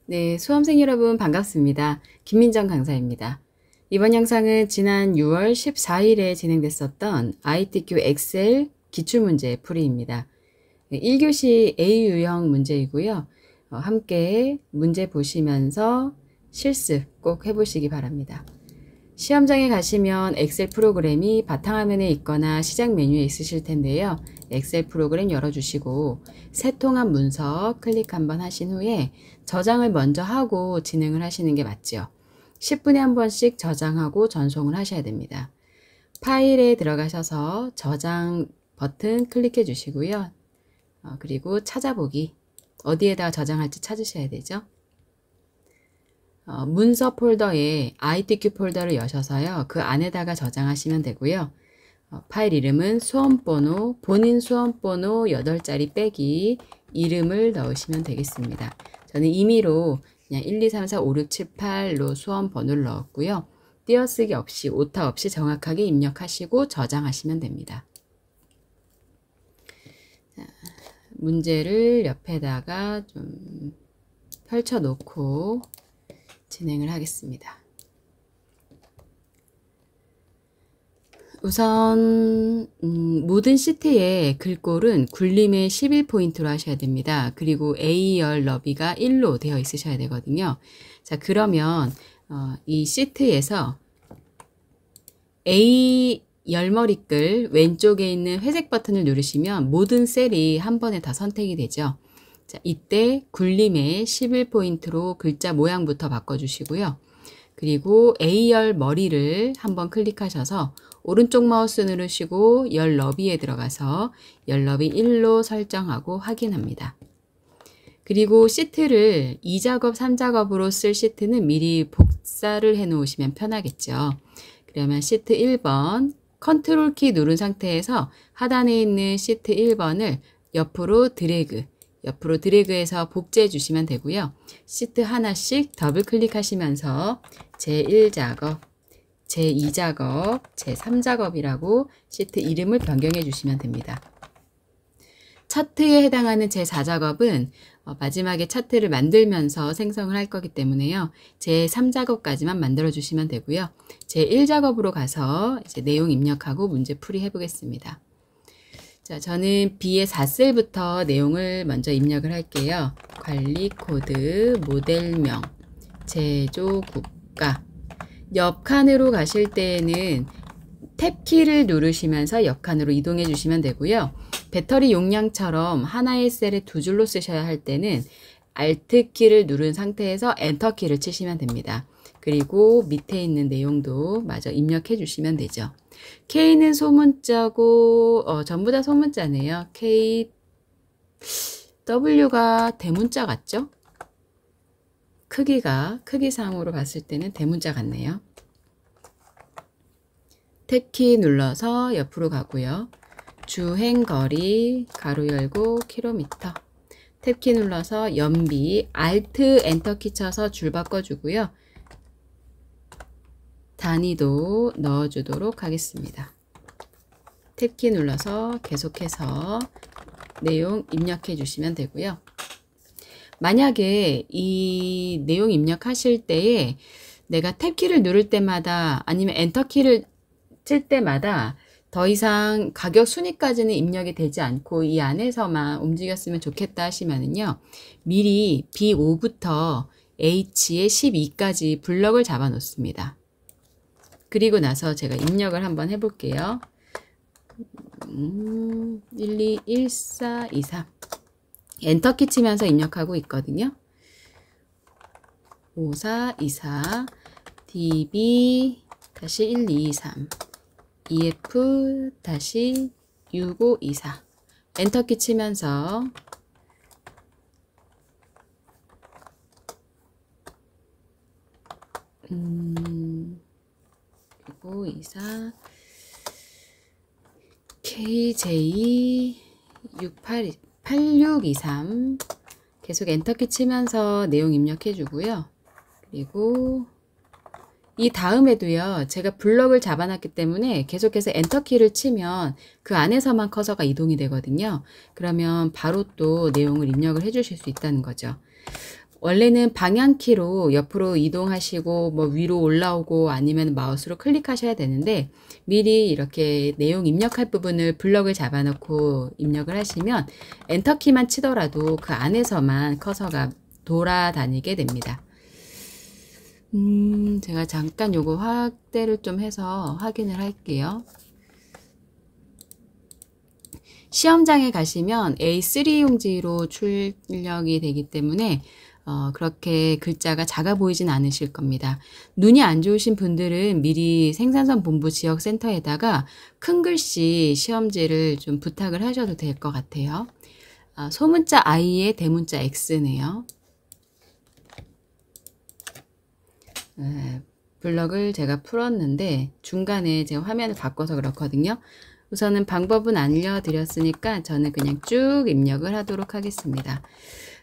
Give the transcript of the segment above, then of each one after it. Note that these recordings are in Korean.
네, 수험생 여러분 반갑습니다. 김민정 강사입니다. 이번 영상은 지난 6월 14일에 진행됐었던 ITQ 엑셀 기출문제 풀이입니다. 1교시 A 유형 문제이고요. 함께 문제 보시면서 실습 꼭 해보시기 바랍니다. 시험장에 가시면 엑셀 프로그램이 바탕화면에 있거나 시작 메뉴에 있으실 텐데요. 엑셀 프로그램 열어주시고 새통합 문서 클릭 한번 하신 후에 저장을 먼저 하고 진행을 하시는 게 맞죠. 10분에 한 번씩 저장하고 전송을 하셔야 됩니다. 파일에 들어가셔서 저장 버튼 클릭해 주시고요. 그리고 찾아보기, 어디에다가 저장할지 찾으셔야 되죠. 문서 폴더에 ITQ 폴더를 여셔서요. 그 안에다가 저장하시면 되고요. 파일 이름은 수험번호, 본인 수험번호 8자리 빼기 이름을 넣으시면 되겠습니다. 저는 임의로 그냥 1, 2, 3, 4, 5, 6, 7, 8로 수험번호를 넣었고요. 띄어쓰기 없이, 오타 없이 정확하게 입력하시고 저장하시면 됩니다. 자, 문제를 옆에다가 좀 펼쳐 놓고 진행을 하겠습니다. 우선 모든 시트의 글꼴은 굴림의 11포인트로 하셔야 됩니다. 그리고 A열 너비가 1로 되어 있으셔야 되거든요. 자, 그러면 이 시트에서 A 열머리글 왼쪽에 있는 회색 버튼을 누르시면 모든 셀이 한 번에 다 선택이 되죠. 자, 이때 굴림의 11포인트로 글자 모양부터 바꿔주시고요. 그리고 A열 머리를 한번 클릭하셔서 오른쪽 마우스 누르시고 열 너비에 들어가서 열 너비 1로 설정하고 확인합니다. 그리고 시트를 2작업, 3작업으로 쓸 시트는 미리 복사를 해 놓으시면 편하겠죠. 그러면 시트 1번 컨트롤 키 누른 상태에서 하단에 있는 시트 1번을 옆으로 드래그해서 복제해 주시면 되고요. 시트 하나씩 더블 클릭하시면서 제1작업, 제2작업, 제3작업이라고 시트 이름을 변경해 주시면 됩니다. 차트에 해당하는 제4작업은 마지막에 차트를 만들면서 생성을 할 거기 때문에요. 제3작업까지만 만들어 주시면 되고요. 제1작업으로 가서 이제 내용 입력하고 문제 풀이 해보겠습니다. 자, 저는 B의 4셀부터 내용을 먼저 입력을 할게요. 관리 코드, 모델명, 제조 국가. 옆 칸으로 가실 때에는 탭키를 누르시면서 옆 칸으로 이동해 주시면 되고요. 배터리 용량처럼 하나의 셀에 두 줄로 쓰셔야 할 때는 Alt 키를 누른 상태에서 엔터 키를 치시면 됩니다. 그리고 밑에 있는 내용도 마저 입력해 주시면 되죠. K는 소문자고 전부 다 소문자네요. K, W가 대문자 같죠? 크기상으로 봤을 때는 대문자 같네요. 탭키 눌러서 옆으로 가고요. 주행거리 가로 열고 킬로미터. 탭키 눌러서 연비 Alt 엔터키 쳐서 줄 바꿔주고요. 단위도 넣어주도록 하겠습니다. 탭키 눌러서 계속해서 내용 입력해 주시면 되고요. 만약에 이 내용 입력하실 때에 내가 탭키를 누를 때마다 아니면 엔터키를 칠 때마다 더 이상 가격 순위까지는 입력이 되지 않고 이 안에서만 움직였으면 좋겠다 하시면은요. 미리 B5부터 H의 12까지 블럭을 잡아 놓습니다. 그리고 나서 제가 입력을 한번 해볼게요. 1, 2, 1, 4, 2, 3 엔터키 치면서 입력하고 있거든요. 5, 4, 2, 4 DB 다시 1, 2, 3 EF 다시 6, 5, 2, 4 엔터키 치면서 그리고 2, 4 KJ 8623 계속 엔터키 치면서 내용 입력해 주고요. 그리고 이 다음에도요. 제가 블럭을 잡아놨기 때문에 계속해서 엔터키를 치면 그 안에서만 커서가 이동이 되거든요. 그러면 바로 또 내용을 입력을 해 주실 수 있다는 거죠. 원래는 방향키로 옆으로 이동하시고 뭐 위로 올라오고 아니면 마우스로 클릭하셔야 되는데 미리 이렇게 내용 입력할 부분을 블럭을 잡아놓고 입력을 하시면 엔터키만 치더라도 그 안에서만 커서가 돌아다니게 됩니다. 제가 잠깐 요거 확대를 좀 해서 확인을 할게요. 시험장에 가시면 A3 용지로 출력이 되기 때문에 그렇게 글자가 작아 보이진 않으실 겁니다. 눈이 안 좋으신 분들은 미리 생산선 본부 지역센터에다가 큰 글씨 시험지를 좀 부탁을 하셔도 될 것 같아요. 소문자 I에 대문자 X네요. 블럭을 제가 풀었는데 중간에 제가 화면을 바꿔서 그렇거든요. 우선은 방법은 알려드렸으니까 저는 그냥 쭉 입력을 하도록 하겠습니다.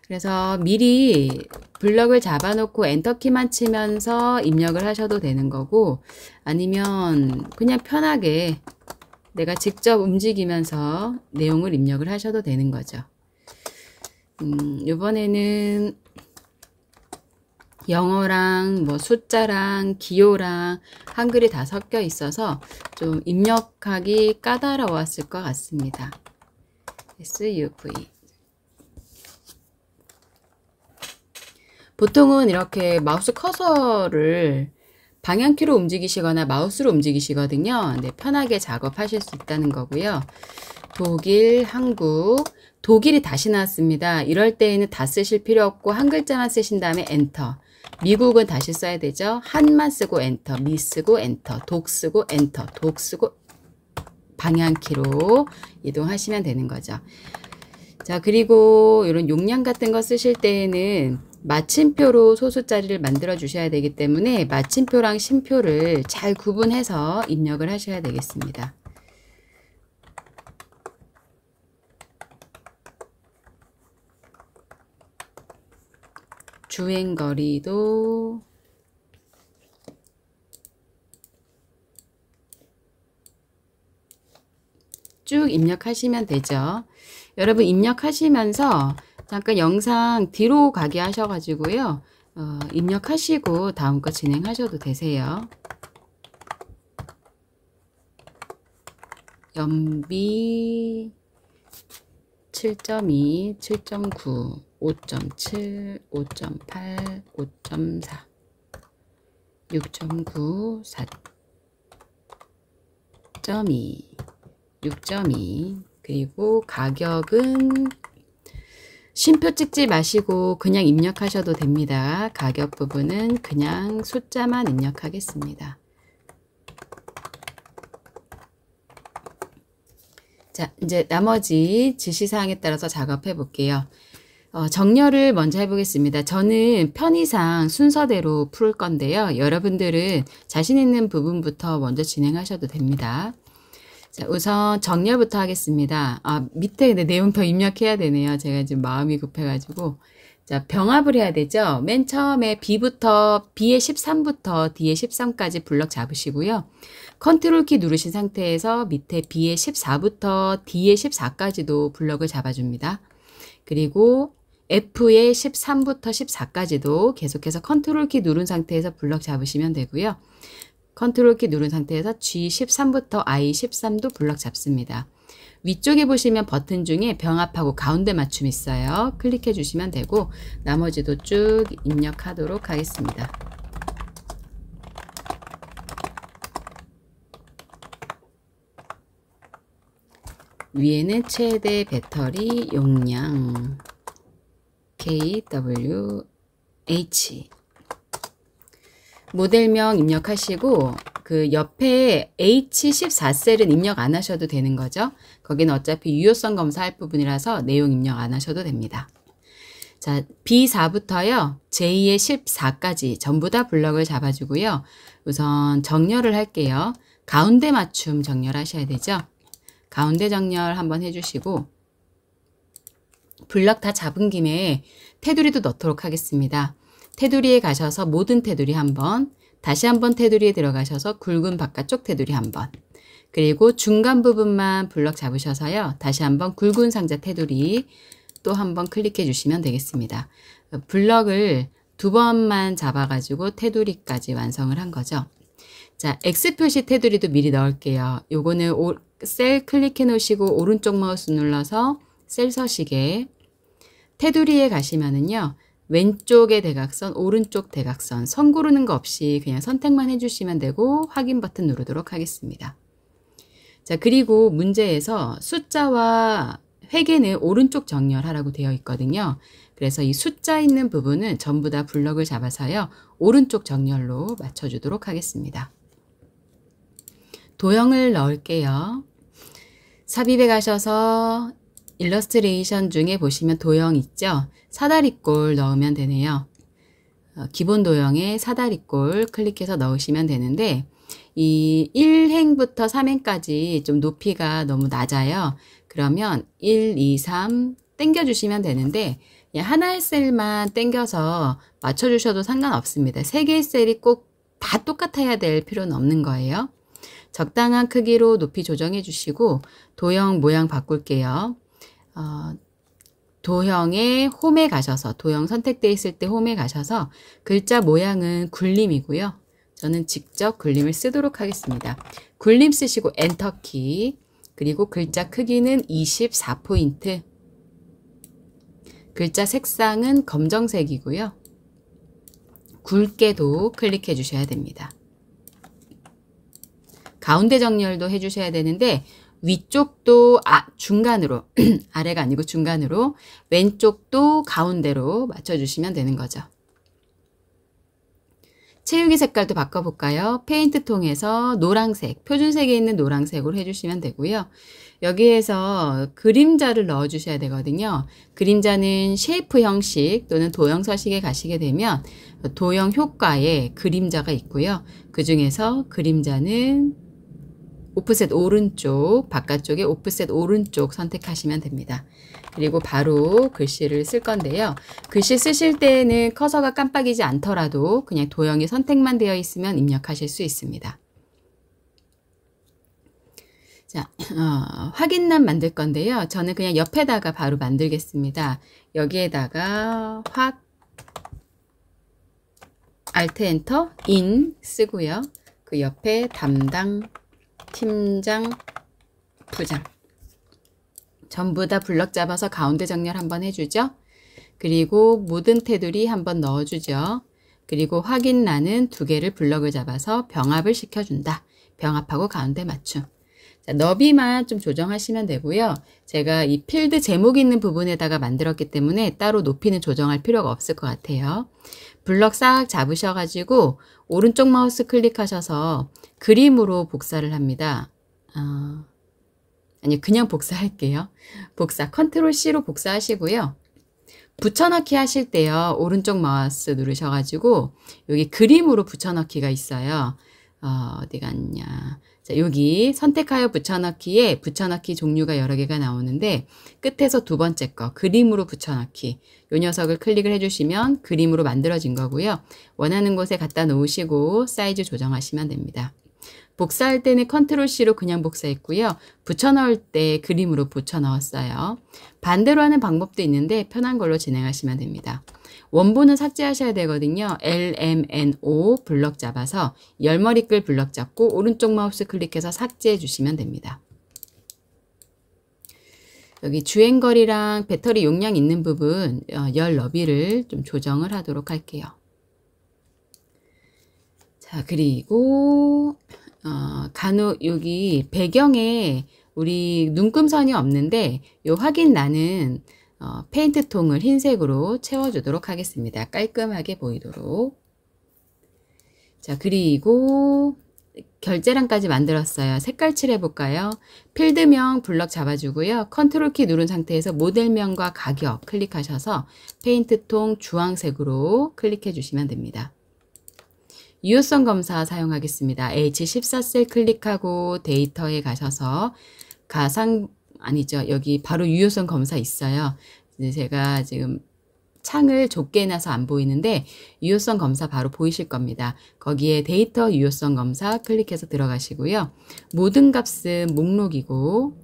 그래서 미리 블럭을 잡아놓고 엔터키만 치면서 입력을 하셔도 되는 거고 아니면 그냥 편하게 내가 직접 움직이면서 내용을 입력을 하셔도 되는 거죠. 이번에는 영어랑 뭐 숫자랑 기호랑 한글이 다 섞여 있어서 좀 입력하기 까다로웠을 것 같습니다. SUV. 보통은 이렇게 마우스 커서를 방향키로 움직이시거나 마우스로 움직이시거든요. 근데 편하게 작업하실 수 있다는 거고요. 독일, 한국, 독일이 다시 나왔습니다. 이럴 때에는 다 쓰실 필요 없고 한 글자만 쓰신 다음에 엔터. 미국은 다시 써야 되죠. 한만 쓰고 엔터, 미 쓰고 엔터, 독 쓰고 엔터, 독 쓰고 방향키로 이동하시면 되는 거죠. 자, 그리고 이런 용량 같은 거 쓰실 때에는 마침표로 소수자리를 만들어 주셔야 되기 때문에 마침표랑 쉼표를 잘 구분해서 입력을 하셔야 되겠습니다. 주행거리도 쭉 입력하시면 되죠. 여러분 입력하시면서 잠깐 영상 뒤로 가게 하셔가지고요. 입력하시고 다음 거 진행하셔도 되세요. 연비 7.2, 7.9, 5.7, 5.8, 5.4, 6.9, 4.2, 6.2 그리고 가격은 쉼표 찍지 마시고 그냥 입력하셔도 됩니다. 가격 부분은 그냥 숫자만 입력하겠습니다. 자, 이제 나머지 지시사항에 따라서 작업해 볼게요. 정렬을 먼저 해보겠습니다. 저는 편의상 순서대로 풀 건데요. 여러분들은 자신 있는 부분부터 먼저 진행하셔도 됩니다. 자, 우선 정렬부터 하겠습니다. 밑에 내용 더 입력해야 되네요. 제가 지금 마음이 급해가지고. 자, 병합을 해야 되죠. 맨 처음에 B의 13부터 D의 13까지 블럭 잡으시고요. 컨트롤 키 누르신 상태에서 밑에 B의 14부터 D의 14까지도 블럭을 잡아줍니다. 그리고 F의 13부터 14까지도 계속해서 컨트롤 키 누른 상태에서 블럭 잡으시면 되고요. 컨트롤 키 누른 상태에서 G13부터 I13도 블럭 잡습니다. 위쪽에 보시면 버튼 중에 병합하고 가운데 맞춤 있어요. 클릭해 주시면 되고 나머지도 쭉 입력하도록 하겠습니다. 위에는 최대 배터리 용량 KWH 모델명 입력하시고 그 옆에 H14셀은 입력 안 하셔도 되는 거죠. 거기는 어차피 유효성 검사할 부분이라서 내용 입력 안 하셔도 됩니다. 자, B4부터요. J의 14까지 전부 다 블럭을 잡아주고요. 우선 정렬을 할게요. 가운데 맞춤 정렬하셔야 되죠. 가운데 정렬 한번 해주시고 블럭 다 잡은 김에 테두리도 넣도록 하겠습니다. 테두리에 가셔서 모든 테두리 한번, 다시 한번 테두리에 들어가셔서 굵은 바깥쪽 테두리 한번, 그리고 중간 부분만 블럭 잡으셔서요. 다시 한번 굵은 상자 테두리 또 한번 클릭해 주시면 되겠습니다. 블럭을 두 번만 잡아가지고 테두리까지 완성을 한 거죠. 자, X 표시 테두리도 미리 넣을게요. 요거는 셀 클릭해 놓으시고 오른쪽 마우스 눌러서 셀 서식에 테두리에 가시면은요. 왼쪽의 대각선, 오른쪽 대각선, 선 고르는 거 없이 그냥 선택만 해주시면 되고 확인 버튼 누르도록 하겠습니다. 자, 그리고 문제에서 숫자와 회계는 오른쪽 정렬하라고 되어 있거든요. 그래서 이 숫자 있는 부분은 전부 다 블럭을 잡아서요. 오른쪽 정렬로 맞춰주도록 하겠습니다. 도형을 넣을게요. 삽입에 가셔서 일러스트레이션 중에 보시면 도형 있죠? 사다리꼴 넣으면 되네요. 기본 도형에 사다리꼴 클릭해서 넣으시면 되는데 이 1행부터 3행까지 좀 높이가 너무 낮아요. 그러면 1, 2, 3 당겨주시면 되는데 그냥 하나의 셀만 당겨서 맞춰주셔도 상관없습니다. 3개의 셀이 꼭 다 똑같아야 될 필요는 없는 거예요. 적당한 크기로 높이 조정해 주시고 도형 모양 바꿀게요. 도형의 홈에 가셔서 도형 선택되어 있을 때 홈에 가셔서 글자 모양은 굴림이고요. 저는 직접 굴림을 쓰도록 하겠습니다. 굴림 쓰시고 엔터키 그리고 글자 크기는 24포인트 글자 색상은 검정색이고요. 굵게도 클릭해 주셔야 됩니다. 가운데 정렬도 해주셔야 되는데 위쪽도 중간으로 아래가 아니고 중간으로 왼쪽도 가운데로 맞춰주시면 되는 거죠. 채우기 색깔도 바꿔볼까요? 페인트 통에서 노란색, 표준색에 있는 노란색으로 해주시면 되고요. 여기에서 그림자를 넣어주셔야 되거든요. 그림자는 쉐이프 형식 또는 도형 서식에 가시게 되면 도형 효과에 그림자가 있고요. 그 중에서 그림자는 오프셋 오른쪽, 바깥쪽에 오프셋 오른쪽 선택하시면 됩니다. 그리고 바로 글씨를 쓸 건데요. 글씨 쓰실 때는 커서가 깜빡이지 않더라도 그냥 도형이 선택만 되어 있으면 입력하실 수 있습니다. 자, 확인란 만들 건데요. 저는 그냥 옆에다가 바로 만들겠습니다. 여기에다가 Alt 엔터 인 쓰고요. 그 옆에 담당 팀장, 부장 전부 다 블럭 잡아서 가운데 정렬 한번 해주죠. 그리고 모든 테두리 한번 넣어주죠. 그리고 확인란은 2개를 블럭을 잡아서 병합을 시켜준다. 병합하고 가운데 맞춤. 자, 너비만 좀 조정하시면 되고요. 제가 이 필드 제목 있는 부분에다가 만들었기 때문에 따로 높이는 조정할 필요가 없을 것 같아요. 블럭 싹 잡으셔가지고 오른쪽 마우스 클릭하셔서 그림으로 복사를 합니다. 아니 그냥 복사할게요. 복사 컨트롤 C로 복사하시고요. 붙여넣기 하실 때요. 오른쪽 마우스 누르셔가지고 여기 그림으로 붙여넣기가 있어요. 어디 갔냐. 자, 여기 선택하여 붙여넣기에 붙여넣기 종류가 여러 개가 나오는데 끝에서 2번째 거 그림으로 붙여넣기 요 녀석을 클릭을 해주시면 그림으로 만들어진 거고요. 원하는 곳에 갖다 놓으시고 사이즈 조정하시면 됩니다. 복사할 때는 컨트롤 C로 그냥 복사했고요. 붙여넣을 때 그림으로 붙여넣었어요. 반대로 하는 방법도 있는데 편한 걸로 진행하시면 됩니다. 원본은 삭제하셔야 되거든요. LMNO 블럭 잡아서 열머리끌 블럭 잡고 오른쪽 마우스 클릭해서 삭제해 주시면 됩니다. 여기 주행거리랑 배터리 용량 있는 부분 열 너비를 좀 조정을 하도록 할게요. 자, 그리고 간혹 여기 배경에 우리 눈금선이 없는데 요 확인란은 페인트 통을 흰색으로 채워주도록 하겠습니다. 깔끔하게 보이도록. 자, 그리고 결제란까지 만들었어요. 색깔 칠해볼까요? 필드명 블럭 잡아주고요. 컨트롤 키 누른 상태에서 모델명과 가격 클릭하셔서 페인트 통 주황색으로 클릭해 주시면 됩니다. 유효성 검사 사용하겠습니다. H14셀 클릭하고 데이터에 가셔서 여기 바로 유효성 검사 있어요. 제가 지금 창을 좁게 해놔서 안 보이는데 유효성 검사 바로 보이실 겁니다. 거기에 데이터 유효성 검사 클릭해서 들어가시고요. 모든 값은 목록이고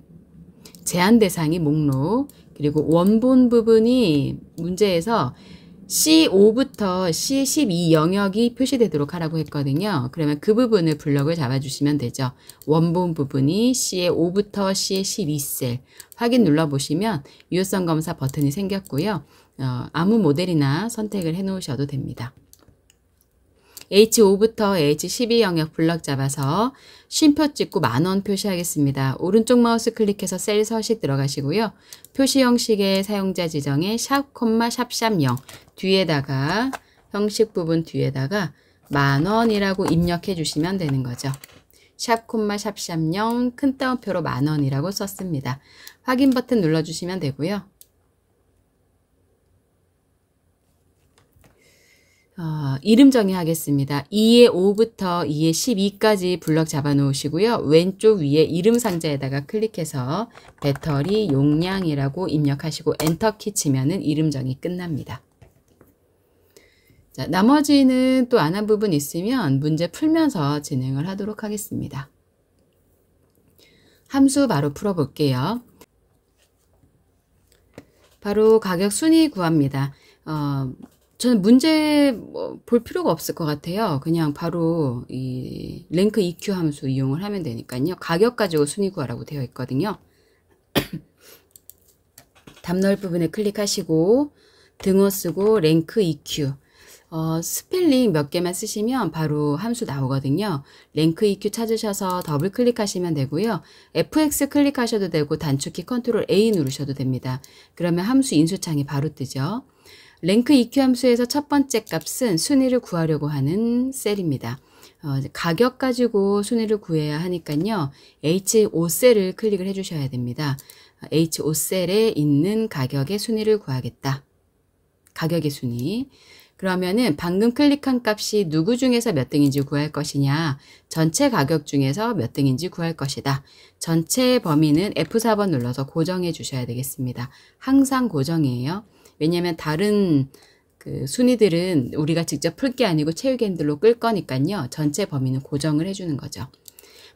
제한 대상이 목록 그리고 원본 부분이 문제에서 C5부터 C12 영역이 표시되도록 하라고 했거든요. 그러면 그 부분을 블럭을 잡아주시면 되죠. 원본 부분이 C의 5부터 C의 12셀 확인 눌러보시면 유효성 검사 버튼이 생겼고요. 아무 모델이나 선택을 해 놓으셔도 됩니다. H5부터 H12 영역 블럭 잡아서 쉼표 찍고 10,000원 표시하겠습니다. 오른쪽 마우스 클릭해서 셀 서식 들어가시고요. 표시 형식의 사용자 지정에 샵, 샵샵 0 뒤에다가 형식 부분 뒤에다가 10,000원이라고 입력해 주시면 되는 거죠. 샵, 샵샵 0 큰 따옴표로 10,000원이라고 썼습니다. 확인 버튼 눌러주시면 되고요. 이름 정의하겠습니다. 2의 5부터 2의 12까지 블럭 잡아 놓으시고요. 왼쪽 위에 이름 상자에다가 클릭해서 배터리 용량이라고 입력하시고 엔터키 치면은 이름 정의 끝납니다. 자, 나머지는 또 안 한 부분 있으면 문제 풀면서 진행을 하도록 하겠습니다. 함수 바로 풀어볼게요. 바로 가격 순위 구합니다. 저는 문제 볼 필요가 없을 것 같아요. 그냥 바로 이 랭크 EQ 함수 이용을 하면 되니까요. 가격 가지고 순위 구하라고 되어 있거든요. 답 넣을 부분에 클릭하시고 등호 쓰고 랭크 EQ 스펠링 몇 개만 쓰시면 바로 함수 나오거든요. 랭크 EQ 찾으셔서 더블 클릭하시면 되고요. FX 클릭하셔도 되고 단축키 컨트롤 A 누르셔도 됩니다. 그러면 함수 인수창이 바로 뜨죠. 랭크 EQ 함수에서 첫 번째 값은 순위를 구하려고 하는 셀입니다. 가격 가지고 순위를 구해야 하니까요. H5셀을 클릭을 해주셔야 됩니다. H5셀에 있는 가격의 순위를 구하겠다. 가격의 순위. 그러면은 방금 클릭한 값이 누구 중에서 몇 등인지 구할 것이냐. 전체 가격 중에서 몇 등인지 구할 것이다. 전체 범위는 F4번 눌러서 고정해 주셔야 되겠습니다. 항상 고정이에요. 왜냐하면 다른 그 순위들은 우리가 직접 풀 게 아니고 채우기 핸들로 끌 거니까요. 전체 범위는 고정을 해주는 거죠.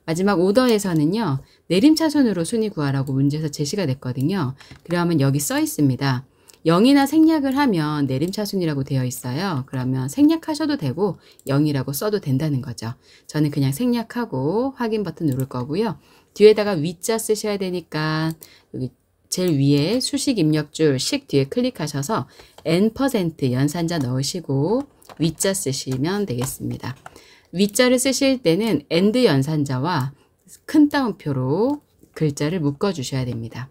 마지막 오더에서는요. 내림차순으로 순위 구하라고 문제에서 제시가 됐거든요. 그러면 여기 써 있습니다. 0이나 생략을 하면 내림차순이라고 되어 있어요. 그러면 생략하셔도 되고 0이라고 써도 된다는 거죠. 저는 그냥 생략하고 확인 버튼 누를 거고요. 뒤에다가 위자 쓰셔야 되니까 여기 제일 위에 수식 입력줄 식 뒤에 클릭하셔서 n% 연산자 넣으시고 위자 쓰시면 되겠습니다. 위자를 쓰실 때는 AND 연산자와 큰 따옴표로 글자를 묶어 주셔야 됩니다.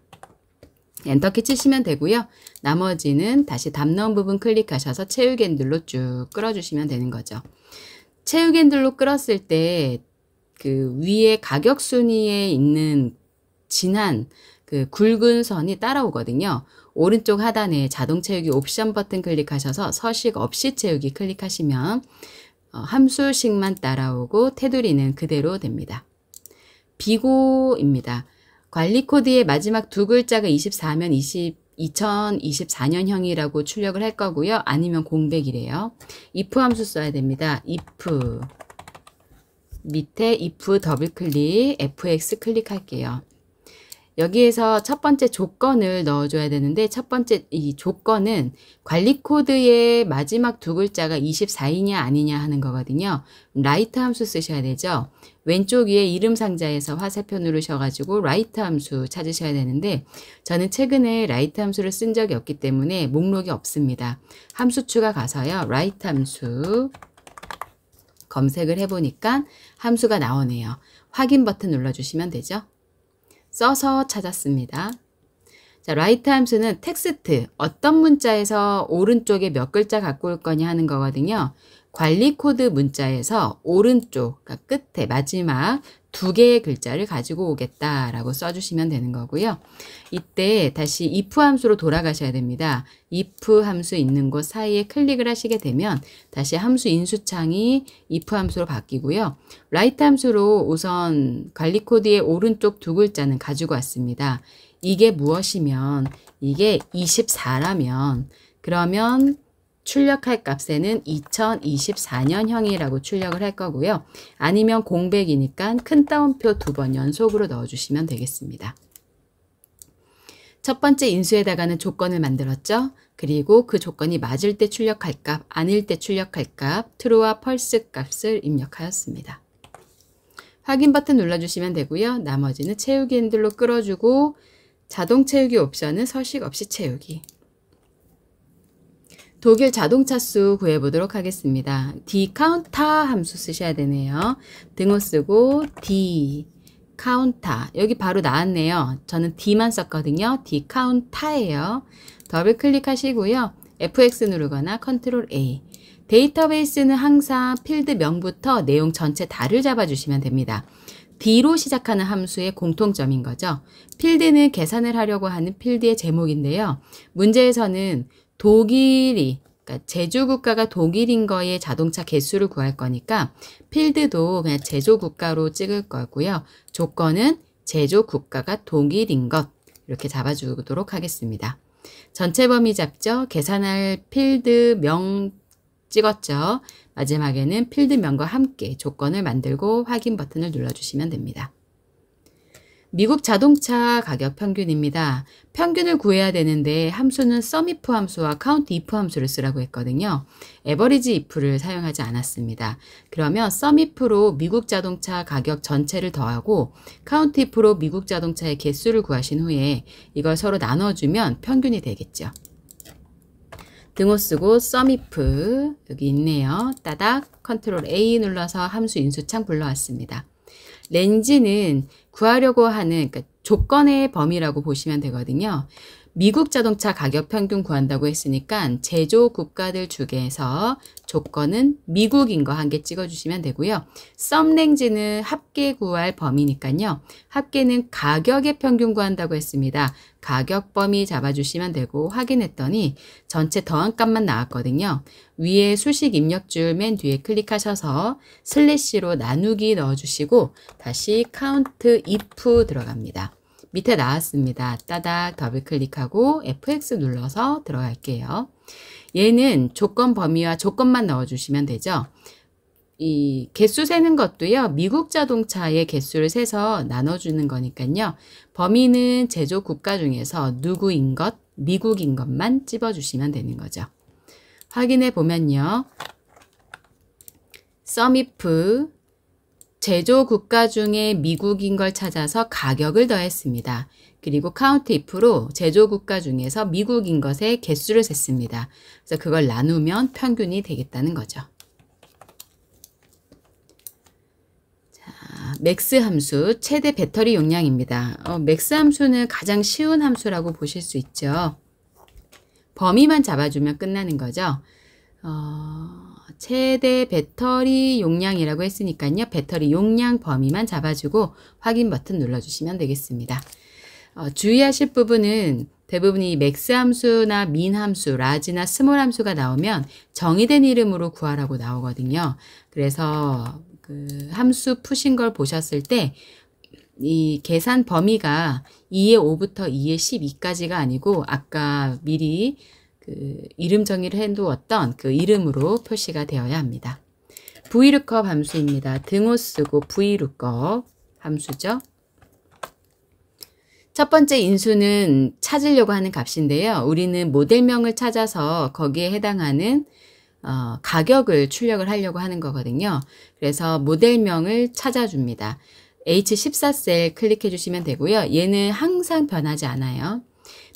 엔터키 치시면 되고요. 나머지는 다시 답 넣은 부분 클릭하셔서 채우기 핸들로 쭉 끌어주시면 되는 거죠. 채우기 핸들로 끌었을 때 그 위에 가격 순위에 있는 진한 그 굵은 선이 따라오거든요. 오른쪽 하단에 자동 채우기 옵션 버튼 클릭하셔서 서식 없이 채우기 클릭하시면 함수식만 따라오고 테두리는 그대로 됩니다. 비고입니다. 관리 코드의 마지막 두 글자가 24면 2024년형이라고 출력을 할 거고요. 아니면 공백이래요. if 함수 써야 됩니다. if 밑에 if 더블 클릭 fx 클릭할게요. 여기에서 첫 번째 조건을 넣어줘야 되는데 첫 번째 이 조건은 관리 코드의 마지막 두 글자가 24이냐 아니냐 하는 거거든요. 라이트 함수 쓰셔야 되죠. 왼쪽 위에 이름 상자에서 화살표 누르셔가지고 라이트 함수 찾으셔야 되는데 저는 최근에 라이트 함수를 쓴 적이 없기 때문에 목록이 없습니다. 함수 추가 가서요. 라이트 함수 검색을 해보니까 함수가 나오네요. 확인 버튼 눌러주시면 되죠. 써서 찾았습니다. 자, 라이트 함수는 텍스트, 어떤 문자에서 오른쪽에 몇 글자 갖고 올 거냐 하는 거거든요. 관리 코드 문자에서 오른쪽, 그러니까 끝에 마지막 두 개의 글자를 가지고 오겠다라고 써주시면 되는 거고요. 이때 다시 if 함수로 돌아가셔야 됩니다. if 함수 있는 곳 사이에 클릭을 하시게 되면 다시 함수 인수창이 if 함수로 바뀌고요. 라이트 함수로 우선 관리 코드의 오른쪽 두 글자는 가지고 왔습니다. 이게 무엇이면 이게 24라면 그러면 출력할 값에는 2024년형이라고 출력을 할 거고요. 아니면 공백이니까 큰 따옴표 2번 연속으로 넣어주시면 되겠습니다. 첫 번째 인수에다가는 조건을 만들었죠. 그리고 그 조건이 맞을 때 출력할 값, 아닐 때 출력할 값, true와 false 값을 입력하였습니다. 확인 버튼 눌러주시면 되고요. 나머지는 채우기 핸들로 끌어주고 자동 채우기 옵션은 서식 없이 채우기. 독일 자동차 수 구해보도록 하겠습니다. dcounta 함수 쓰셔야 되네요. 등호 쓰고 dcounta 여기 바로 나왔네요. 저는 d만 썼거든요. dcounta예요. 더블 클릭하시고요. fx 누르거나 컨트롤 A. 데이터베이스는 항상 필드명부터 내용 전체 다를 잡아주시면 됩니다. D로 시작하는 함수의 공통점인 거죠. 필드는 계산을 하려고 하는 필드의 제목인데요. 문제에서는 독일이, 그러니까 제조국가가 독일인 거에 자동차 개수를 구할 거니까 필드도 그냥 제조국가로 찍을 거고요. 조건은 제조국가가 독일인 것 이렇게 잡아주도록 하겠습니다. 전체 범위 잡죠. 계산할 필드명 찍었죠. 마지막에는 필드명과 함께 조건을 만들고 확인 버튼을 눌러주시면 됩니다. 미국 자동차 가격 평균입니다. 평균을 구해야 되는데 함수는 SUMIF 함수와 COUNTIF 함수를 쓰라고 했거든요. average if를 사용하지 않았습니다. 그러면 SUMIF로 미국 자동차 가격 전체를 더하고 COUNTIF로 미국 자동차의 개수를 구하신 후에 이걸 서로 나눠주면 평균이 되겠죠. 등호 쓰고 SUMIF 여기 있네요. 따닥 컨트롤 A 눌러서 함수 인수창 불러왔습니다. 렌지는 구하려고 하는 그러니까 조건의 범위라고 보시면 되거든요. 미국 자동차 가격 평균 구한다고 했으니까 제조 국가들 중에서 조건은 미국인 거 한 개 찍어주시면 되고요. 썸랭지는 합계 구할 범위니까요. 합계는 가격의 평균 구한다고 했습니다. 가격 범위 잡아주시면 되고 확인했더니 전체 더한 값만 나왔거든요. 위에 수식 입력줄 맨 뒤에 클릭하셔서 슬래시로 나누기 넣어주시고 다시 count if 들어갑니다. 밑에 나왔습니다. 따닥 더블 클릭하고 FX 눌러서 들어갈게요. 얘는 조건 범위와 조건만 넣어주시면 되죠. 이 개수 세는 것도요. 미국 자동차의 개수를 세서 나눠주는 거니까요. 범위는 제조 국가 중에서 누구인 것, 미국인 것만 찝어주시면 되는 거죠. 확인해 보면요. SUMIF 제조 국가 중에 미국인 걸 찾아서 가격을 더했습니다. 그리고 COUNTIF로 제조 국가 중에서 미국인 것의 개수를 셌습니다. 그래서 그걸 나누면 평균이 되겠다는 거죠. 자, 맥스 함수, 최대 배터리 용량입니다. 맥스 함수는 가장 쉬운 함수라고 보실 수 있죠. 범위만 잡아주면 끝나는 거죠. 최대 배터리 용량이라고 했으니까요. 배터리 용량 범위만 잡아주고 확인 버튼 눌러주시면 되겠습니다. 주의하실 부분은 대부분 이 맥스 함수나 민 함수, 라지나 스몰 함수가 나오면 정의된 이름으로 구하라고 나오거든요. 그래서 그 함수 푸신 걸 보셨을 때 이 계산 범위가 2의 5부터 2의 12까지가 아니고 아까 미리 그 이름 정의를 해두었던 그 이름으로 표시가 되어야 합니다. VLOOKUP 함수입니다. 등호 쓰고 VLOOKUP 함수죠. 첫 번째 인수는 찾으려고 하는 값인데요. 우리는 모델명을 찾아서 거기에 해당하는 가격을 출력을 하려고 하는 거거든요. 그래서 모델명을 찾아줍니다. H14셀 클릭해 주시면 되고요. 얘는 항상 변하지 않아요.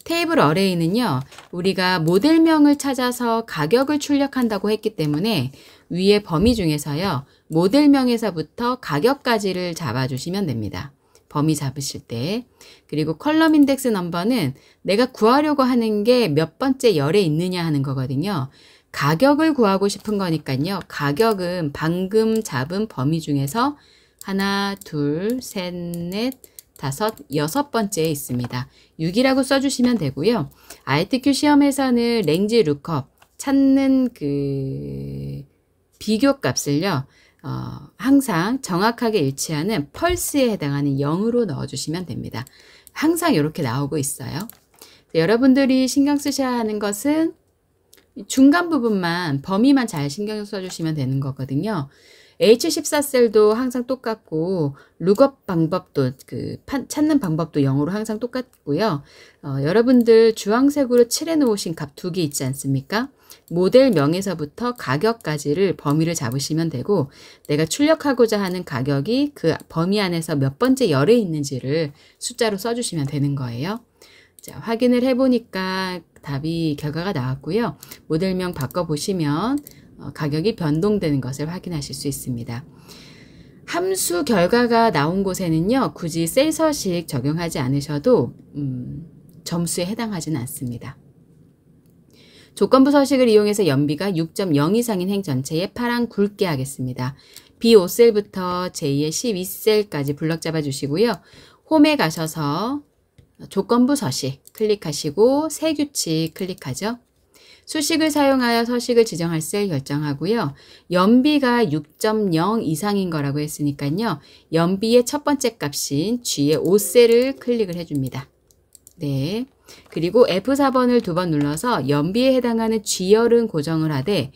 테이블 어레이는요. 우리가 모델명을 찾아서 가격을 출력한다고 했기 때문에 위에 범위 중에서요. 모델명에서부터 가격까지를 잡아주시면 됩니다. 범위 잡으실 때. 그리고 컬럼 인덱스 넘버는 내가 구하려고 하는 게 몇 번째 열에 있느냐 하는 거거든요. 가격을 구하고 싶은 거니까요. 가격은 방금 잡은 범위 중에서 하나, 둘, 셋, 넷, 다섯, 여섯 번째에 있습니다. 6이라고 써주시면 되고요. ITQ 시험에서는 랭지 루컵 찾는 그 비교 값을요. 항상 정확하게 일치하는 펄스에 해당하는 0으로 넣어주시면 됩니다. 항상 이렇게 나오고 있어요. 여러분들이 신경 쓰셔야 하는 것은 중간 부분만 범위만 잘 신경 써주시면 되는 거거든요. H14셀도 항상 똑같고 룩업 방법도 찾는 방법도 0으로 항상 똑같고요. 여러분들 주황색으로 칠해 놓으신 값 2개 있지 않습니까? 모델명에서부터 가격까지를 범위를 잡으시면 되고 내가 출력하고자 하는 가격이 그 범위 안에서 몇 번째 열에 있는지를 숫자로 써주시면 되는 거예요. 자, 확인을 해보니까 결과가 나왔고요. 모델명 바꿔보시면 가격이 변동되는 것을 확인하실 수 있습니다. 함수 결과가 나온 곳에는요. 굳이 셀 서식 적용하지 않으셔도 점수에 해당하지는 않습니다. 조건부 서식을 이용해서 연비가 6.0 이상인 행 전체에 파랑 굵게 하겠습니다. B5셀부터 제2의 12셀까지 블럭 잡아주시고요. 홈에 가셔서 조건부 서식 클릭하시고 새 규칙 클릭하죠. 수식을 사용하여 서식을 지정할 셀 결정하고요. 연비가 6.0 이상인 거라고 했으니까요. 연비의 첫 번째 값인 G의 5셀을 클릭을 해줍니다. 네. 그리고 F4번을 2번 눌러서 연비에 해당하는 G열은 고정을 하되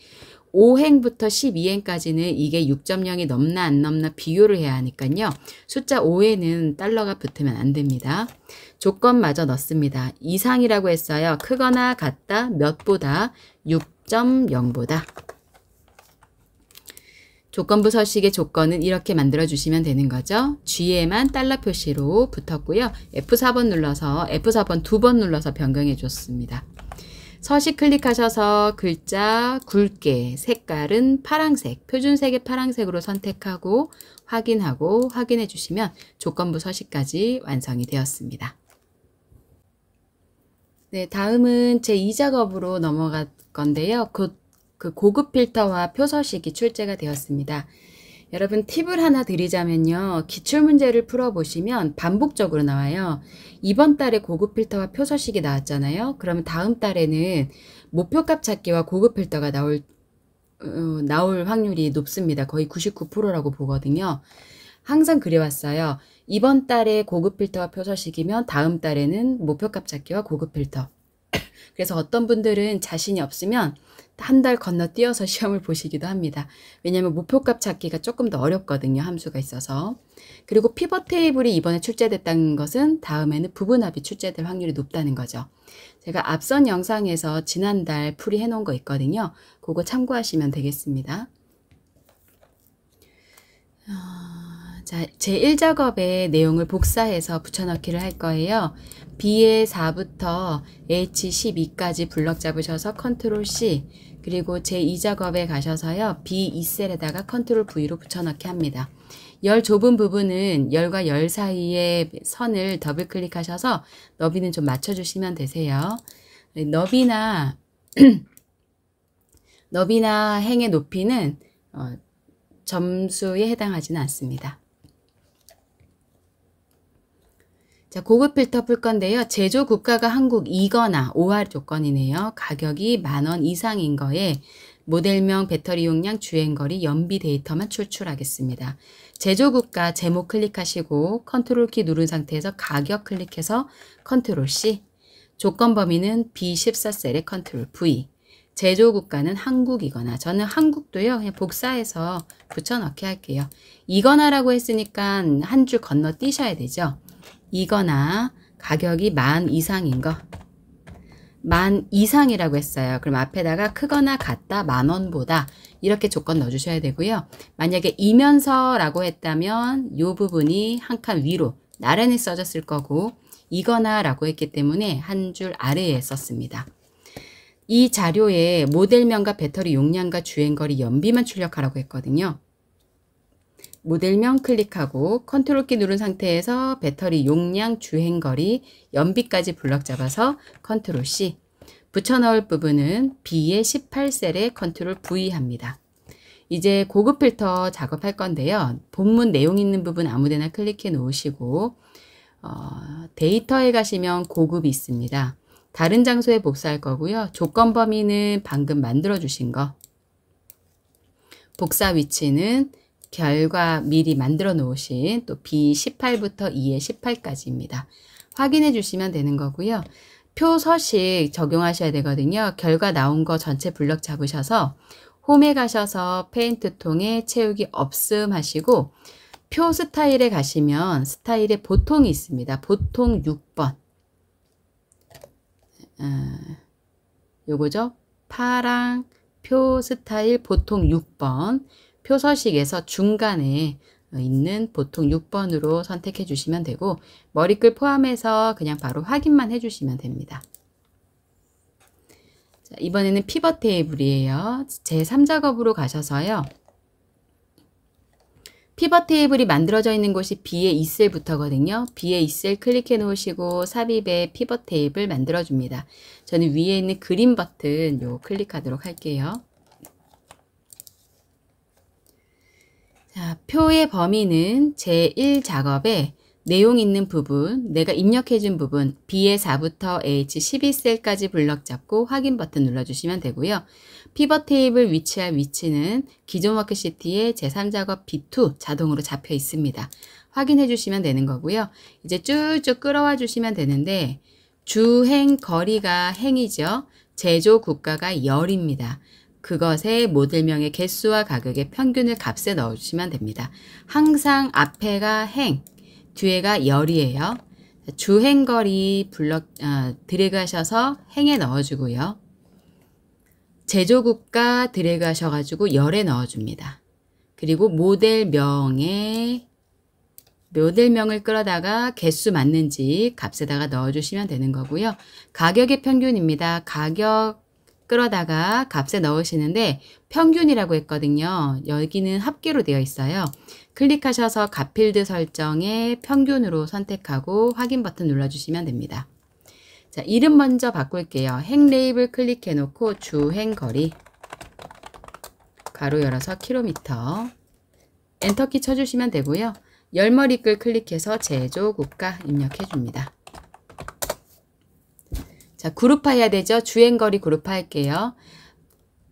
5행부터 12행까지는 이게 6.0이 넘나 안 넘나 비교를 해야 하니까요. 숫자 5에는 달러가 붙으면 안 됩니다. 조건마저 넣습니다. 이상이라고 했어요. 크거나 같다, 몇보다, 6.0보다. 조건부 서식의 조건은 이렇게 만들어주시면 되는 거죠. G에만 달러 표시로 붙었고요. F4번 눌러서 F4번 2번 눌러서 변경해 줬습니다. 서식 클릭하셔서 글자 굵게 색깔은 파란색, 표준색의 파란색으로 선택하고 확인해 주시면 조건부 서식까지 완성이 되었습니다. 네, 다음은 제2작업으로 넘어갈 건데요. 그 고급 필터와 표서식이 출제가 되었습니다. 여러분 팁을 하나 드리자면요. 기출문제를 풀어보시면 반복적으로 나와요. 이번 달에 고급 필터와 표서식이 나왔잖아요. 그러면 다음 달에는 목표값 찾기와 고급 필터가 나올 확률이 높습니다. 거의 99%라고 보거든요. 항상 그래왔어요. 이번 달에 고급 필터와 표서식이면 다음 달에는 목표값 찾기와 고급 필터. 그래서 어떤 분들은 자신이 없으면 한 달 건너뛰어서 시험을 보시기도 합니다. 왜냐하면 목표값 찾기가 조금 더 어렵거든요. 함수가 있어서. 그리고 피벗 테이블이 이번에 출제됐다는 것은 다음에는 부분합이 출제될 확률이 높다는 거죠. 제가 앞선 영상에서 지난달 풀이해 놓은 거 있거든요. 그거 참고하시면 되겠습니다. 자, 제1작업의 내용을 복사해서 붙여넣기를 할 거예요. B의 4부터 H12까지 블럭 잡으셔서 컨트롤 C, 그리고 제2작업에 가셔서요. B2셀에다가 컨트롤 V로 붙여넣기 합니다. 열 좁은 부분은 열과 열 사이의 선을 더블 클릭하셔서 너비는 좀 맞춰주시면 되세요. 너비나 행의 높이는 점수에 해당하지는 않습니다. 자, 고급 필터 풀 건데요. 제조 국가가 한국이거나 OR 조건이네요. 가격이 10,000원 이상인 거에 모델명, 배터리 용량, 주행거리, 연비 데이터만 출출하겠습니다. 제조 국가 제목 클릭하시고 컨트롤 키 누른 상태에서 가격 클릭해서 컨트롤 C, 조건 범위는 B14셀의 컨트롤 V, 제조 국가는 한국이거나, 저는 한국도요 그냥 복사해서 붙여넣기 할게요. 이거나라고 했으니까 한 줄 건너뛰셔야 되죠. 이거나 가격이 10,000 이상인 거, 10,000 이상이라고 했어요. 그럼 앞에다가 크거나 같다, 10,000원보다 이렇게 조건 넣어주셔야 되고요. 만약에 이면서라고 했다면 이 부분이 한 칸 위로 나란히 써졌을 거고, 이거나 라고 했기 때문에 한 줄 아래에 썼습니다. 이 자료에 모델명과 배터리 용량과 주행거리, 연비만 출력하라고 했거든요. 모델명 클릭하고 컨트롤 키 누른 상태에서 배터리 용량, 주행거리, 연비까지 블럭 잡아서 컨트롤 C, 붙여넣을 부분은 B의 18셀에 컨트롤 V 합니다. 이제 고급 필터 작업할 건데요. 본문 내용 있는 부분 아무데나 클릭해 놓으시고 데이터에 가시면 고급이 있습니다. 다른 장소에 복사할 거고요. 조건 범위는 방금 만들어 주신 거, 복사 위치는 결과 미리 만들어 놓으신 또 B18부터 E의 18까지입니다. 확인해 주시면 되는 거고요. 표 서식 적용하셔야 되거든요. 결과 나온 거 전체 블럭 잡으셔서 홈에 가셔서 페인트 통에 채우기 없음 하시고 표 스타일에 가시면 스타일에 보통이 있습니다. 보통 6번. 요거죠. 파랑 표 스타일 보통 6번. 표 서식에서 중간에 있는 보통 6번으로 선택해 주시면 되고 머리글 포함해서 그냥 바로 확인만 해 주시면 됩니다. 자, 이번에는 피벗 테이블이에요. 제3작업으로 가셔서요. 피벗 테이블이 만들어져 있는 곳이 B의 2셀부터거든요. B의 2셀 클릭해 놓으시고 삽입에 피벗 테이블 만들어 줍니다. 저는 위에 있는 그린 버튼 요 클릭하도록 할게요. 자, 표의 범위는 제1작업에 내용 있는 부분, 내가 입력해 준 부분 B의 4부터 H12셀까지 블럭 잡고 확인 버튼 눌러주시면 되고요. 피벗 테이블 위치할 위치는 기존 워크시트에 제3작업 B2 자동으로 잡혀 있습니다. 확인해 주시면 되는 거고요. 이제 쭉쭉 끌어와 주시면 되는데 주행 거리가 행이죠. 제조 국가가 열입니다. 그것의 모델명의 개수와 가격의 평균을 값에 넣어주시면 됩니다. 항상 앞에가 행, 뒤에가 열이에요. 주행거리 드래그 하셔서 행에 넣어주고요. 제조국가 드래그 하셔가지고 열에 넣어줍니다. 그리고 모델명을 끌어다가 개수 맞는지 값에다가 넣어주시면 되는 거고요. 가격의 평균입니다. 가격 끌어다가 값에 넣으시는데 평균이라고 했거든요. 여기는 합계로 되어 있어요. 클릭하셔서 값 필드 설정에 평균으로 선택하고 확인 버튼 눌러주시면 됩니다. 자, 이름 먼저 바꿀게요. 행 레이블 클릭해 놓고 주행거리 가로 열어서 킬로미터 엔터키 쳐주시면 되고요. 열머리글 클릭해서 제조국가 입력해 줍니다. 자, 그룹화 해야 되죠. 주행거리 그룹화 할게요.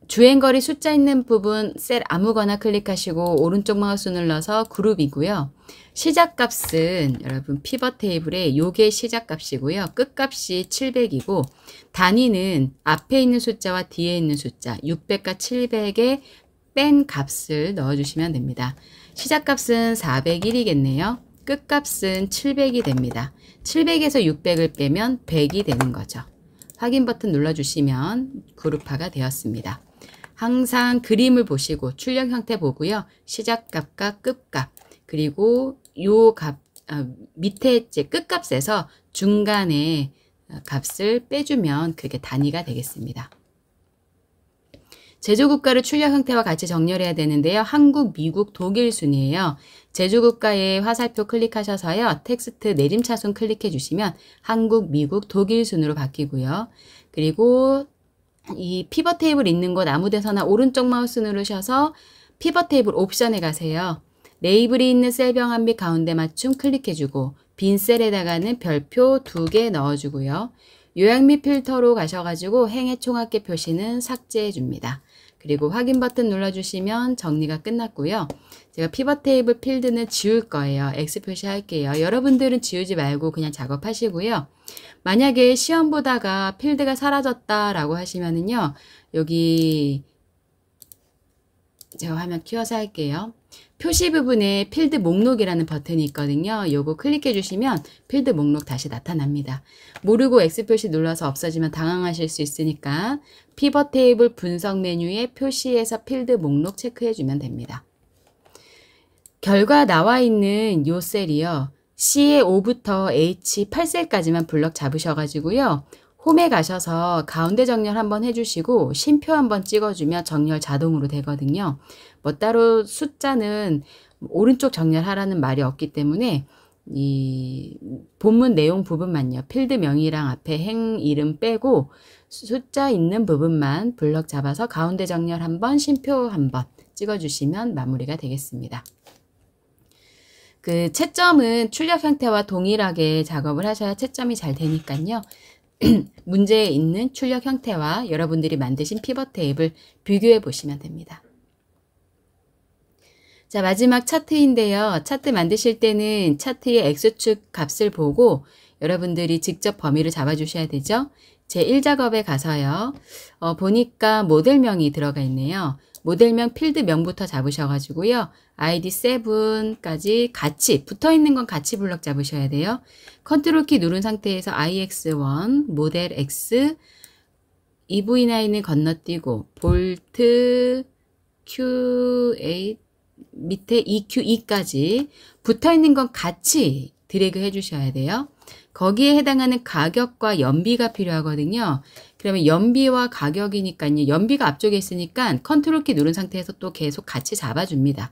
주행거리 숫자 있는 부분 셀 아무거나 클릭하시고 오른쪽 마우스 눌러서 그룹이고요. 시작값은 여러분 피벗 테이블에 요게 시작값이고요. 끝값이 700이고 단위는 앞에 있는 숫자와 뒤에 있는 숫자 600과 700에 뺀 값을 넣어주시면 됩니다. 시작값은 401이겠네요. 끝값은 700이 됩니다. 700에서 600을 빼면 100이 되는 거죠. 확인 버튼 눌러주시면 그룹화가 되었습니다. 항상 그림을 보시고 출력 형태 보고요. 시작값과 끝값 그리고 요 값 밑에 끝값에서 중간에 값을 빼주면 그게 단위가 되겠습니다. 제조국가를 출력 형태와 같이 정렬해야 되는데요. 한국, 미국, 독일 순이에요. 제조국가의 화살표 클릭하셔서요. 텍스트 내림차순 클릭해 주시면 한국, 미국, 독일 순으로 바뀌고요. 그리고 이 피벗 테이블 있는 곳 아무 데서나 오른쪽 마우스 누르셔서 피벗 테이블 옵션에 가세요. 레이블이 있는 셀병 한 및 가운데 맞춤 클릭해주고 빈 셀에다가는 별표 2개 넣어주고요. 요약 및 필터로 가셔가지고 행의 총합계 표시는 삭제해줍니다. 그리고 확인 버튼 눌러주시면 정리가 끝났고요. 제가 피벗 테이블 필드는 지울 거예요. X 표시할게요. 여러분들은 지우지 말고 그냥 작업하시고요. 만약에 시험 보다가 필드가 사라졌다라고 하시면은요. 여기 제가 화면 키워서 할게요. 표시 부분에 필드 목록이라는 버튼이 있거든요. 요거 클릭해 주시면 필드 목록 다시 나타납니다. 모르고 X 표시 눌러서 없어지면 당황하실 수 있으니까 피벗 테이블 분석 메뉴에 표시에서 필드 목록 체크해 주면 됩니다. 결과 나와 있는 요 셀이요. C의 5부터 H 8셀까지만 블럭 잡으셔가지고요. 홈에 가셔서 가운데 정렬 한번 해주시고 쉼표 한번 찍어주면 정렬 자동으로 되거든요. 뭐 따로 숫자는 오른쪽 정렬하라는 말이 없기 때문에 이 본문 내용 부분만요. 필드 명의랑 앞에 행 이름 빼고 숫자 있는 부분만 블럭 잡아서 가운데 정렬 한번 쉼표 한번 찍어주시면 마무리가 되겠습니다. 그 채점은 출력 형태와 동일하게 작업을 하셔야 채점이 잘 되니까요. 문제에 있는 출력 형태와 여러분들이 만드신 피벗 테이블 비교해 보시면 됩니다. 자, 마지막 차트인데요. 차트 만드실 때는 차트의 X축 값을 보고 여러분들이 직접 범위를 잡아 주셔야 되죠. 제1작업에 가서요. 보니까 모델명이 들어가 있네요. 모델명 필드명부터 잡으셔가지고요. ID 7까지 같이 붙어있는 건 같이 블럭 잡으셔야 돼요. 컨트롤 키 누른 상태에서 IX1, 모델 X, EV9을 건너뛰고 볼트 Q8 밑에 EQ2까지 붙어있는 건 같이 드래그 해주셔야 돼요. 거기에 해당하는 가격과 연비가 필요하거든요. 그러면 연비와 가격이니까요. 연비가 앞쪽에 있으니까 컨트롤 키 누른 상태에서 또 계속 같이 잡아줍니다.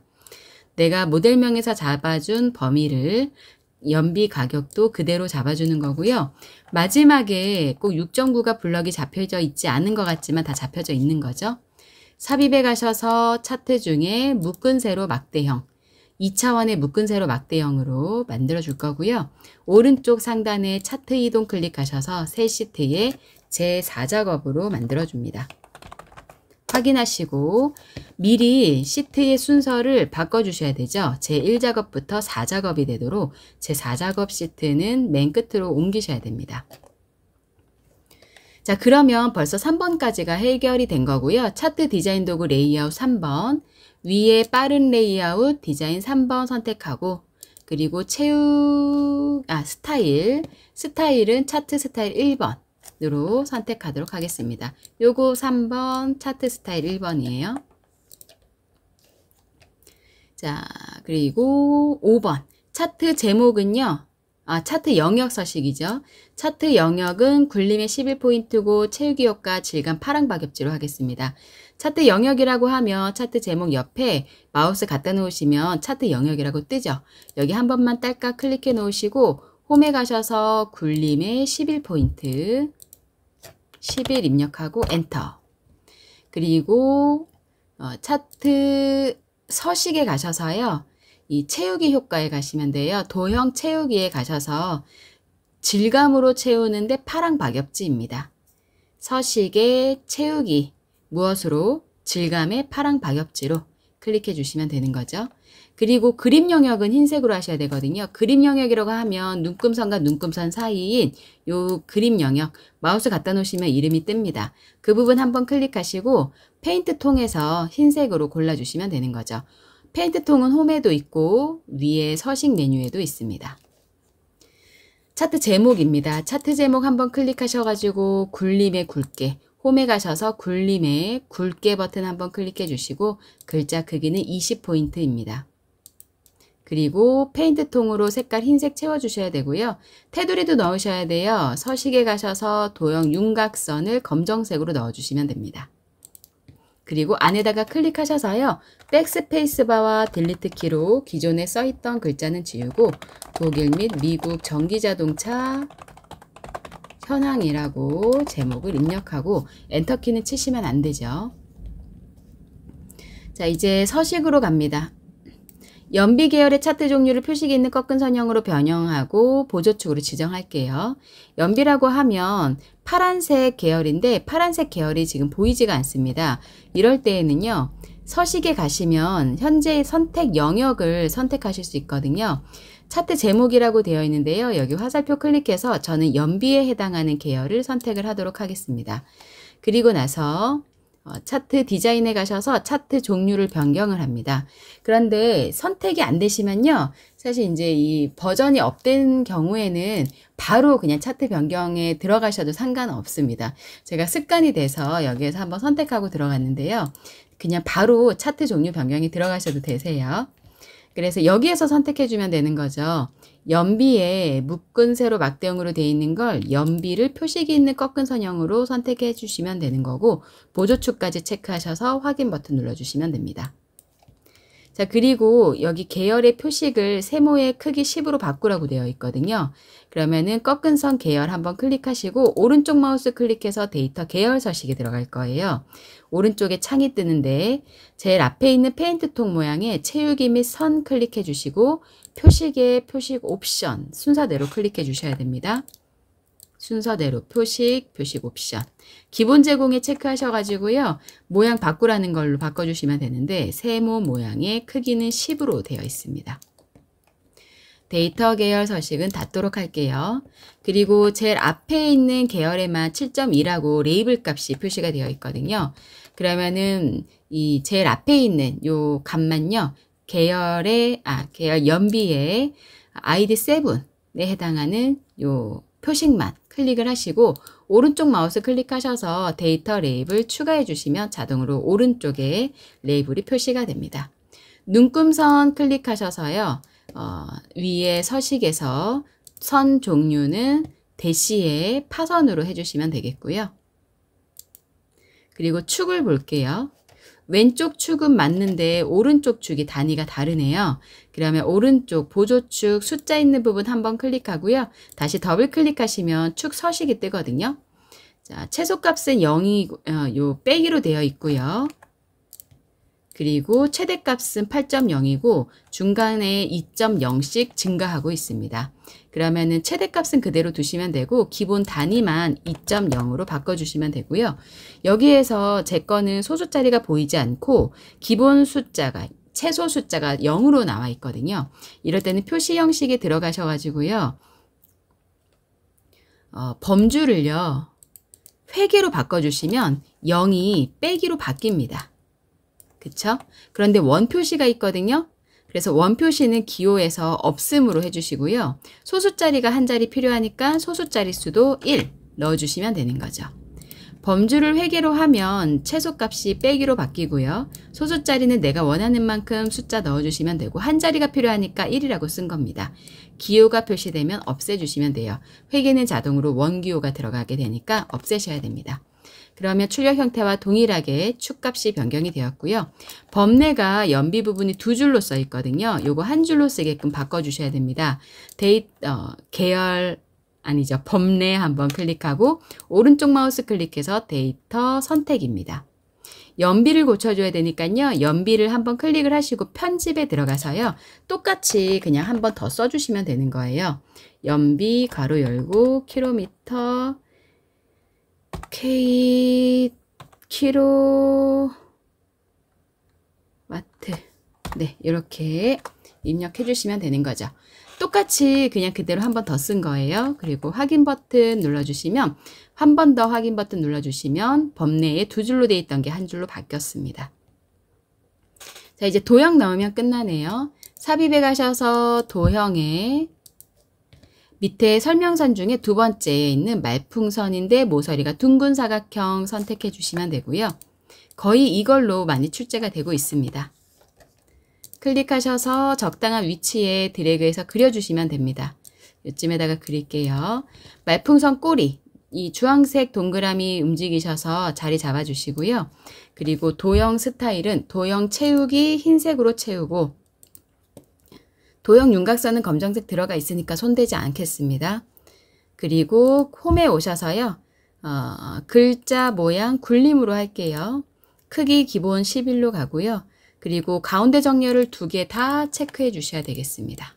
내가 모델명에서 잡아준 범위를 연비 가격도 그대로 잡아주는 거고요. 마지막에 꼭 6.9가 블럭이 잡혀져 있지 않은 것 같지만 다 잡혀져 있는 거죠. 삽입에 가셔서 차트 중에 묶은 세로 막대형 2차원의 묶은 세로 막대형으로 만들어 줄 거고요. 오른쪽 상단에 차트 이동 클릭하셔서 새 시트에 제4작업으로 만들어 줍니다. 확인하시고 미리 시트의 순서를 바꿔주셔야 되죠. 제1작업부터 4작업이 되도록 제4작업 시트는 맨 끝으로 옮기셔야 됩니다. 자, 그러면 벌써 3번까지가 해결이 된 거고요. 차트 디자인 도구 레이아웃 3번, 위에 빠른 레이아웃 디자인 3번 선택하고 그리고 스타일은 차트 스타일 1번으로 선택하도록 하겠습니다. 요거 3번 차트 스타일 1번이에요. 자, 그리고 5번 차트 제목은요. 차트 영역 서식이죠. 차트 영역은 굴림의 11포인트고 채우기 효과 질감 파랑 박엽지로 하겠습니다. 차트 영역이라고 하면 차트 제목 옆에 마우스 갖다 놓으시면 차트 영역이라고 뜨죠. 여기 한 번만 딸깍 클릭해 놓으시고 홈에 가셔서 굴림의 11포인트 11 입력하고 엔터. 그리고 차트 서식에 가셔서요. 이 채우기 효과에 가시면 돼요. 도형 채우기에 가셔서 질감으로 채우는데 파랑 박엽지입니다. 서식의 채우기 무엇으로? 질감의 파랑 박엽지로 클릭해 주시면 되는 거죠. 그리고 그림 영역은 흰색으로 하셔야 되거든요. 그림 영역이라고 하면 눈금선과 눈금선 사이인 요 그림 영역 마우스 갖다 놓으시면 이름이 뜹니다. 그 부분 한번 클릭하시고 페인트 통에서 흰색으로 골라주시면 되는 거죠. 페인트 통은 홈에도 있고 위에 서식 메뉴에도 있습니다. 차트 제목입니다. 차트 제목 한번 클릭하셔가지고 굴림의 굵게 홈에 가셔서 굴림의 굵게 버튼 한번 클릭해 주시고 글자 크기는 20포인트입니다. 그리고 페인트 통으로 색깔 흰색 채워주셔야 되고요. 테두리도 넣으셔야 돼요. 서식에 가셔서 도형 윤곽선을 검정색으로 넣어주시면 됩니다. 그리고 안에다가 클릭하셔서요. 백스페이스 바와 딜리트 키로 기존에 써있던 글자는 지우고 독일 및 미국 전기자동차 현황이라고 제목을 입력하고 엔터키는 치시면 안 되죠. 자, 이제 서식으로 갑니다. 연비 계열의 차트 종류를 표식이 있는 꺾은 선형으로 변형하고 보조축으로 지정할게요. 연비라고 하면 파란색 계열인데 파란색 계열이 지금 보이지가 않습니다. 이럴 때에는요. 서식에 가시면 현재 선택 영역을 선택하실 수 있거든요. 차트 제목이라고 되어 있는데요. 여기 화살표 클릭해서 저는 연비에 해당하는 계열을 선택을 하도록 하겠습니다. 그리고 나서 차트 디자인에 가셔서 차트 종류를 변경을 합니다. 그런데 선택이 안 되시면요. 사실 이제 이 버전이 업된 경우에는 바로 그냥 차트 변경에 들어가셔도 상관없습니다. 제가 습관이 돼서 여기에서 한번 선택하고 들어갔는데요. 그냥 바로 차트 종류 변경에 들어가셔도 되세요. 그래서 여기에서 선택해 주면 되는 거죠. 연비에 묶은 세로 막대형으로 되어 있는 걸 연비를 표식이 있는 꺾은 선형으로 선택해 주시면 되는 거고 보조축까지 체크하셔서 확인 버튼 눌러주시면 됩니다. 자, 그리고 여기 계열의 표식을 세모의 크기 10으로 바꾸라고 되어 있거든요. 그러면은 꺾은 선 계열 한번 클릭하시고 오른쪽 마우스 클릭해서 데이터 계열 서식에 들어갈 거예요. 오른쪽에 창이 뜨는데 제일 앞에 있는 페인트 통 모양의 채우기 및 선 클릭해 주시고 표식의 표식 옵션 순서대로 클릭해 주셔야 됩니다. 순서대로 표식 옵션. 기본 제공에 체크하셔가지고요. 모양 바꾸라는 걸로 바꿔주시면 되는데 세모 모양의 크기는 10으로 되어 있습니다. 데이터 계열 서식은 닫도록 할게요. 그리고 제일 앞에 있는 계열에만 7.2라고 레이블 값이 표시가 되어 있거든요. 그러면은 이 제일 앞에 있는 요 값만요. 계열 연비의 ID 7에 해당하는 요 표식만 클릭을 하시고 오른쪽 마우스 클릭하셔서 데이터 레이블 추가해 주시면 자동으로 오른쪽에 레이블이 표시가 됩니다. 눈금선 클릭하셔서요. 위에 서식에서 선 종류는 대시에 파선으로 해주시면 되겠고요. 그리고 축을 볼게요. 왼쪽 축은 맞는데 오른쪽 축이 단위가 다르네요. 그러면 오른쪽 보조축 숫자 있는 부분 한번 클릭하고요. 다시 더블 클릭하시면 축 서식이 뜨거든요. 자, 최소값은 0이 요 빼기로 되어 있고요. 그리고 최대값은 8.0이고 중간에 2.0씩 증가하고 있습니다. 그러면은 최대값은 그대로 두시면 되고 기본 단위만 2.0으로 바꿔주시면 되고요. 여기에서 제 거는 소수 자리가 보이지 않고 기본 숫자가 최소 숫자가 0으로 나와 있거든요. 이럴 때는 표시 형식에 들어가셔가지고요. 범주를요. 회계로 바꿔주시면 0이 빼기로 바뀝니다. 그쵸? 그런데 원 표시가 있거든요. 그래서 원 표시는 기호에서 없음으로 해주시고요. 소수자리가 한 자리 필요하니까 소수자리 수도 1 넣어주시면 되는 거죠. 범주를 회계로 하면 최소값이 빼기로 바뀌고요. 소수자리는 내가 원하는 만큼 숫자 넣어주시면 되고 한 자리가 필요하니까 1이라고 쓴 겁니다. 기호가 표시되면 없애주시면 돼요. 회계는 자동으로 원기호가 들어가게 되니까 없애셔야 됩니다. 그러면 출력 형태와 동일하게 축값이 변경이 되었고요. 범례가 연비 부분이 두 줄로 써 있거든요. 요거 한 줄로 쓰게끔 바꿔주셔야 됩니다. 범례 한번 클릭하고 오른쪽 마우스 클릭해서 데이터 선택입니다. 연비를 고쳐줘야 되니까요. 연비를 한번 클릭을 하시고 편집에 들어가서요. 똑같이 그냥 한번 더 써주시면 되는 거예요. 연비 가로 열고 킬로미터 킬로와트 네 이렇게 입력해 주시면 되는 거죠. 똑같이 그냥 그대로 한 번 더 쓴 거예요. 그리고 확인 버튼 눌러주시면 한 번 더 확인 버튼 눌러주시면 범례에 두 줄로 되어 있던 게 한 줄로 바뀌었습니다. 자 이제 도형 넣으면 끝나네요. 삽입에 가셔서 도형에 밑에 설명선 중에 두 번째에 있는 말풍선인데 모서리가 둥근 사각형 선택해 주시면 되고요. 거의 이걸로 많이 출제가 되고 있습니다. 클릭하셔서 적당한 위치에 드래그해서 그려주시면 됩니다. 이쯤에다가 그릴게요. 말풍선 꼬리, 이 주황색 동그라미 움직이셔서 자리 잡아주시고요. 그리고 도형 스타일은 도형 채우기 흰색으로 채우고 도형 윤곽선은 검정색 들어가 있으니까 손대지 않겠습니다. 그리고 홈에 오셔서요. 글자 모양 굴림으로 할게요. 크기 기본 11로 가고요. 그리고 가운데 정렬을 두 개 다 체크해 주셔야 되겠습니다.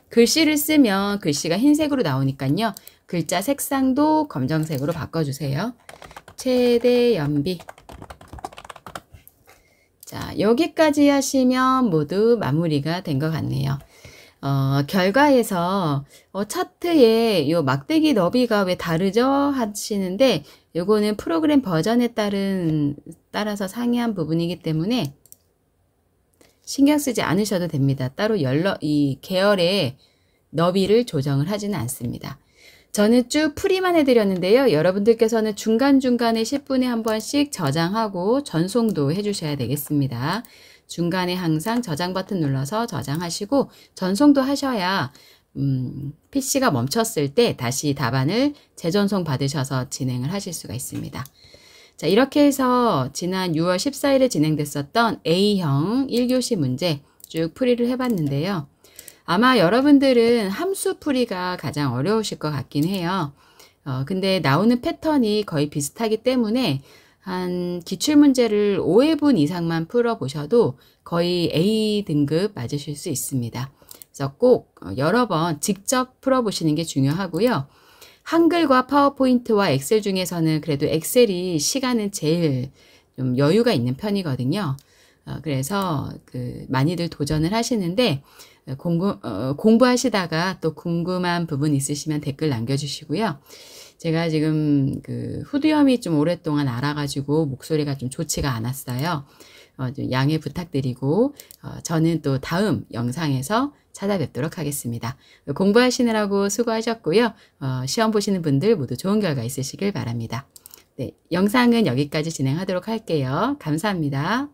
글씨를 쓰면 글씨가 흰색으로 나오니까요. 글자 색상도 검정색으로 바꿔주세요. 최대 연비. 자, 여기까지 하시면 모두 마무리가 된 것 같네요. 결과에서 차트에 요 막대기 너비가 왜 다르죠? 하시는데 요거는 프로그램 버전에 따라서 상이한 부분이기 때문에 신경 쓰지 않으셔도 됩니다. 따로 이 계열의 너비를 조정을 하지는 않습니다. 저는 쭉 풀이만 해드렸는데요. 여러분들께서는 중간중간에 10분에 한 번씩 저장하고 전송도 해주셔야 되겠습니다. 중간에 항상 저장 버튼 눌러서 저장하시고 전송도 하셔야 PC가 멈췄을 때 다시 답안을 재전송 받으셔서 진행을 하실 수가 있습니다. 자, 이렇게 해서 지난 6월 14일에 진행됐었던 A형 1교시 문제 쭉 풀이를 해봤는데요. 아마 여러분들은 함수 풀이가 가장 어려우실 것 같긴 해요. 근데 나오는 패턴이 거의 비슷하기 때문에 한 기출문제를 5회분 이상만 풀어보셔도 거의 A 등급 맞으실 수 있습니다. 그래서 꼭 여러 번 직접 풀어보시는 게 중요하고요. 한글과 파워포인트와 엑셀 중에서는 그래도 엑셀이 시간은 제일 좀 여유가 있는 편이거든요. 그래서 많이들 도전을 하시는데 공부하시다가 또 궁금한 부분 있으시면 댓글 남겨주시고요. 제가 지금 그 후두염이 좀 오랫동안 앓아가지고 목소리가 좀 좋지가 않았어요. 좀 양해 부탁드리고 저는 또 다음 영상에서 찾아뵙도록 하겠습니다. 공부하시느라고 수고하셨고요. 시험 보시는 분들 모두 좋은 결과 있으시길 바랍니다. 네, 영상은 여기까지 진행하도록 할게요. 감사합니다.